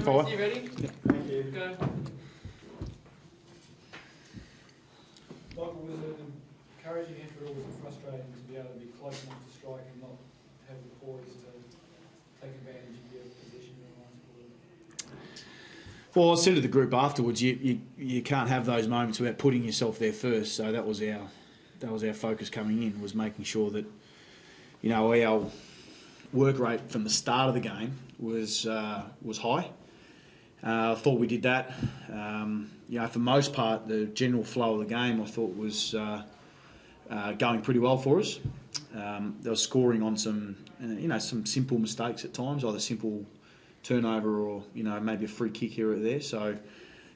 Cameron, you ready? Yeah. Thank you. Go. Michael, was it encouraging effort or was it frustrating to be able to be close enough to strike and not have the poise to take advantage of your position in the last quarter? Well, I said to the group afterwards, you can't have those moments without putting yourself there first. So that was our focus coming in, was making sure that, you know, our work rate from the start of the game was high. I thought we did that. You know, for the most part, the general flow of the game I thought was going pretty well for us. They were scoring on some, you know, some simple mistakes at times, either simple turnover or, you know, maybe a free kick here or there. So,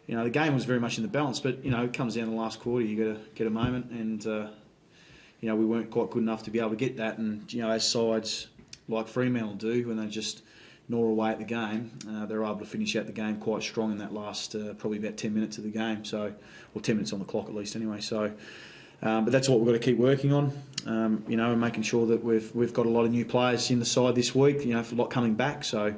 you know, the game was very much in the balance. But, you know, it comes down to the last quarter. You got to get a moment, and you know, we weren't quite good enough to be able to get that. And, you know, as sides like Fremantle do, when they just gnaw away at the game, they're able to finish out the game quite strong in that last probably about 10 minutes of the game. So, or 10 minutes on the clock at least anyway. So, but that's what we've got to keep working on. You know, and making sure that we've got a lot of new players in the side this week. You know, a lot coming back. So,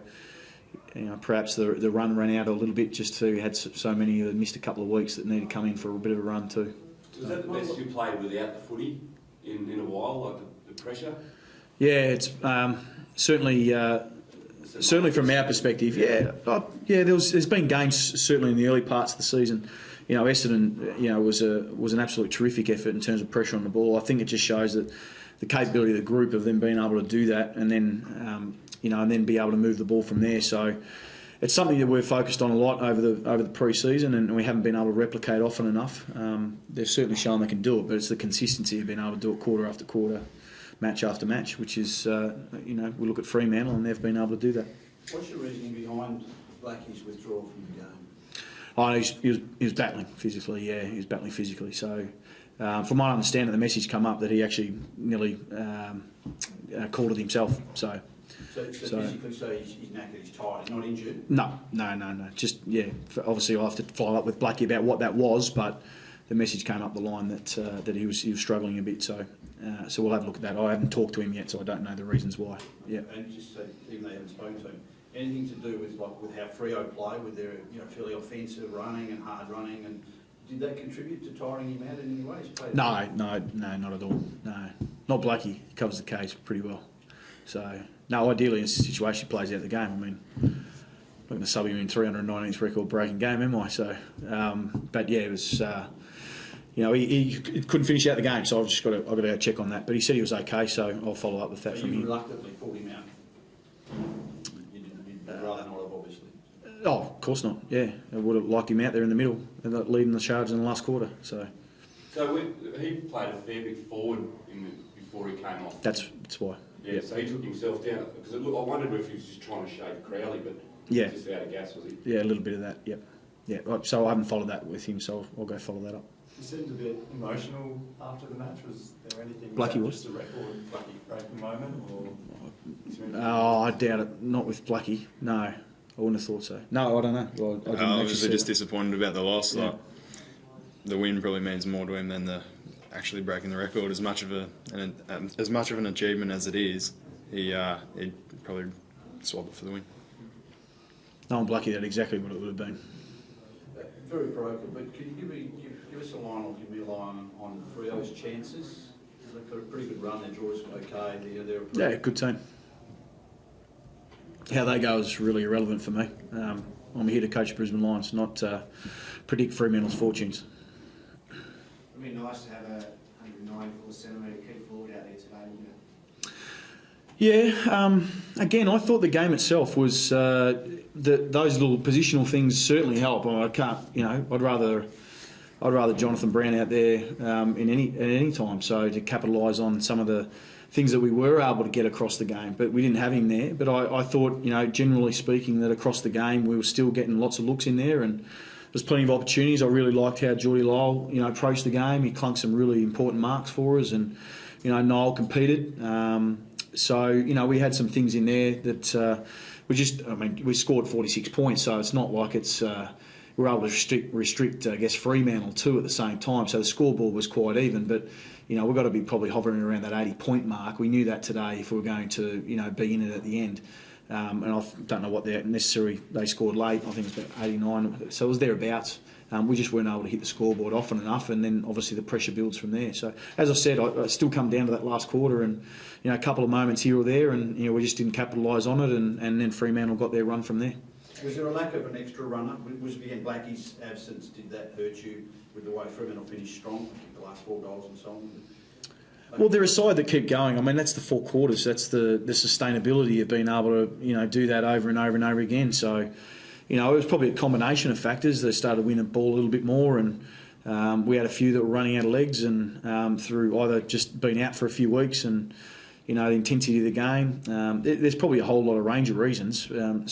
you know, perhaps the run ran out a little bit just to had so many who missed a couple of weeks that need to come in for a bit of a run too. Was that the best you played without the footy in a while, like the pressure? Yeah, it's certainly from our perspective. Yeah, there's been games certainly in the early parts of the season. You know, Essendon, you know, was an absolute terrific effort in terms of pressure on the ball. I think it just shows that the capability of the group of them being able to do that, and then you know, and then be able to move the ball from there. So it's something that we've focused on a lot over the pre-season, and we haven't been able to replicate often enough. They've certainly shown they can do it, but it's the consistency of being able to do it quarter after quarter, match after match, which is, you know, we look at Fremantle and they've been able to do that. What's your reasoning behind Blackie's withdrawal from the game? Oh, he was battling physically. Yeah, he was battling physically. So, from my understanding, the message come up that he actually nearly called it himself. So physically, so he's knackered, he's tired, he's not injured? No. Just, yeah, obviously I'll have to follow up with Blackie about what that was, but the message came up the line that he was struggling a bit. So we'll have a look at that. I haven't talked to him yet, so I don't know the reasons why. Yeah. And just so, even though you haven't spoken to him, anything to do with how Freo play, with their, you know, fairly offensive running and hard running, and did that contribute to tiring him out in any way? No, not at all. No, not Blackie. He covers the case pretty well. So, no, ideally in a situation he plays out the game. I mean, I'm not going to sub him in 319th record breaking game, am I? So, but yeah, it was, you know, he couldn't finish out the game, so I've got to check on that. But he said he was okay, so I'll follow up with that from him. You reluctantly pulled him out? You'd rather not have, obviously. Oh, of course not. Yeah, I would have liked him out there in the middle and leading the charge in the last quarter. So he played a fair bit forward before he came off. That's why. Yeah, yep. So he took himself down because I wondered if he was just trying to shake Crowley, but yeah, just out of gas, was he? Yeah, a little bit of that. Yep. Yeah. So I haven't followed that with him, so I'll go follow that up. You seemed a bit emotional after the match. Was there anything? Blackie was just a record Blackie breaking moment, or? Oh, I doubt it. Not with Blackie. No, I wouldn't have thought so. No, I don't know. Well, I didn't obviously just disappointed about the loss. Yeah. Like, the win probably means more to him than the actually breaking the record. As much of an achievement as it is, he'd probably swap it for the win. No, I'm Blackie. That's exactly what it would have been. Very broken, but can you give us a line, or give me a line on Freo's chances? They've got a pretty good run. Their draws okay. They're good team. How they go is really irrelevant for me. I'm here to coach Brisbane Lions, not predict Fremantle's fortunes. It'd be nice to have a 194cm key forward out there today, wouldn't it? Yeah. Again, I thought the game itself was those little positional things certainly help. I can't, you know, I'd rather Jonathan Brown out there at any time. So to capitalise on some of the things that we were able to get across the game, but we didn't have him there. But I thought, you know, generally speaking, that across the game we were still getting lots of looks in there, and there's plenty of opportunities. I really liked how Geordie Lyle, you know, approached the game. He clunked some really important marks for us, and you know, Niall competed. So you know, we had some things in there that we scored 46 points, so it's not like it's we're able to restrict I guess Fremantle too at the same time. So the scoreboard was quite even, but you know, we've got to be probably hovering around that 80-point mark. We knew that today if we were going to, you know, be in it at the end. and I don't know what they scored late. I think it's about 89, so it was thereabouts. We just weren't able to hit the scoreboard often enough, and then obviously the pressure builds from there. So as I said, I still come down to that last quarter, and a couple of moments here or there, and we just didn't capitalise on it, and then Fremantle got their run from there. Was there a lack of an extra runner? Was again Blackie's absence, did that hurt you with the way Fremantle finished strong, the last 4 goals and so on? Well, they're a side that keep going. I mean, that's the 4 quarters. That's the sustainability of being able to do that over and over and over again. So, it was probably a combination of factors. They started winning the ball a little bit more, and we had a few that were running out of legs, and through either just being out for a few weeks and the intensity of the game. There's probably a whole lot of range of reasons.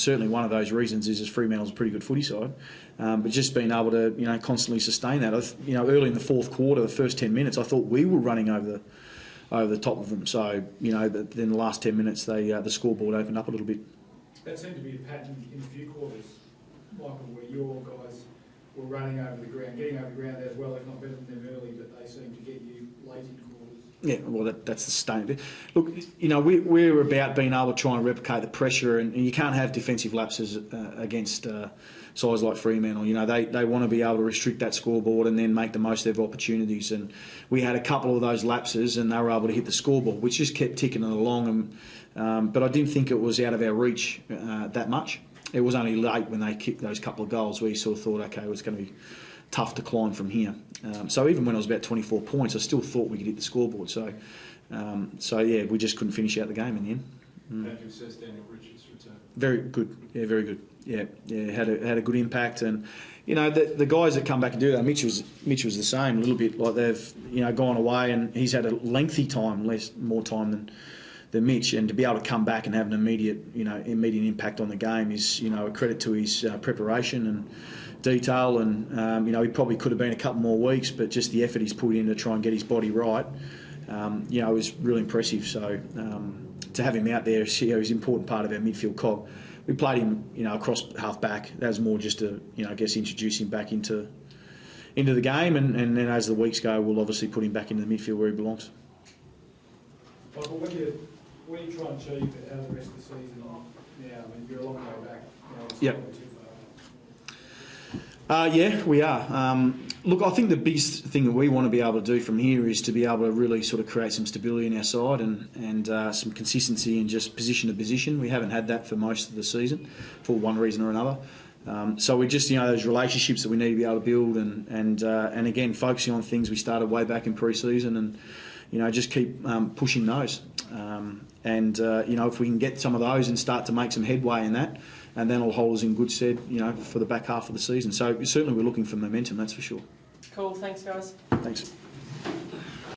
Certainly one of those reasons is Fremantle's a pretty good footy side. But just being able to constantly sustain that. Early in the 4th quarter, the first 10 minutes, I thought we were running over the top of them. So then the last 10 minutes, the scoreboard opened up a little bit. That seemed to be a pattern in a few quarters, Michael, where your guys were running over the ground, getting over the ground as well, if not better than them early, but they seemed to get you late in quarters. Yeah, well, that's the stain. Look, we're about being able to try and replicate the pressure, and you can't have defensive lapses against sides like Fremantle. They want to be able to restrict that scoreboard and then make the most of their opportunities. And we had a couple of those lapses, and they were able to hit the scoreboard, which just kept ticking it along. But I didn't think it was out of our reach that much. It was only late when they kicked those couple of goals we sort of thought, okay, it's going to be tough to climb from here. So even when I was about 24 points, I still thought we could hit the scoreboard. So yeah, we just couldn't finish out the game in the end. How do you assess Daniel Richards' return? Very good. Yeah, very good. Yeah, had a good impact, and the guys that come back and do that. Mitch was the same, a little bit like they've gone away, and he's had a lengthy time, more time than Mitch, and to be able to come back and have an immediate impact on the game is a credit to his preparation and detail, and he probably could have been a couple more weeks, but just the effort he's put in to try and get his body right, was really impressive. So to have him out there, he's an important part of our midfield cog. We played him, across half back. That was more just to, I guess, introduce him back into the game, and then as the weeks go, we'll obviously put him back into the midfield where he belongs. Michael, what do you try and achieve out of the rest of the season now? I mean, you're a long way back. Yep. Yeah, we are. Look, I think the biggest thing that we want to be able to do from here is to be able to really sort of create some stability in our side and some consistency in just position to position. We haven't had that for most of the season for one reason or another. So we just, those relationships that we need to be able to build and again, focusing on things we started way back in pre-season and, just keep pushing those. If we can get some of those and start to make some headway in that, and then it'll hold us in good stead, for the back half of the season. So certainly we're looking for momentum, that's for sure. Cool, thanks guys. Thanks.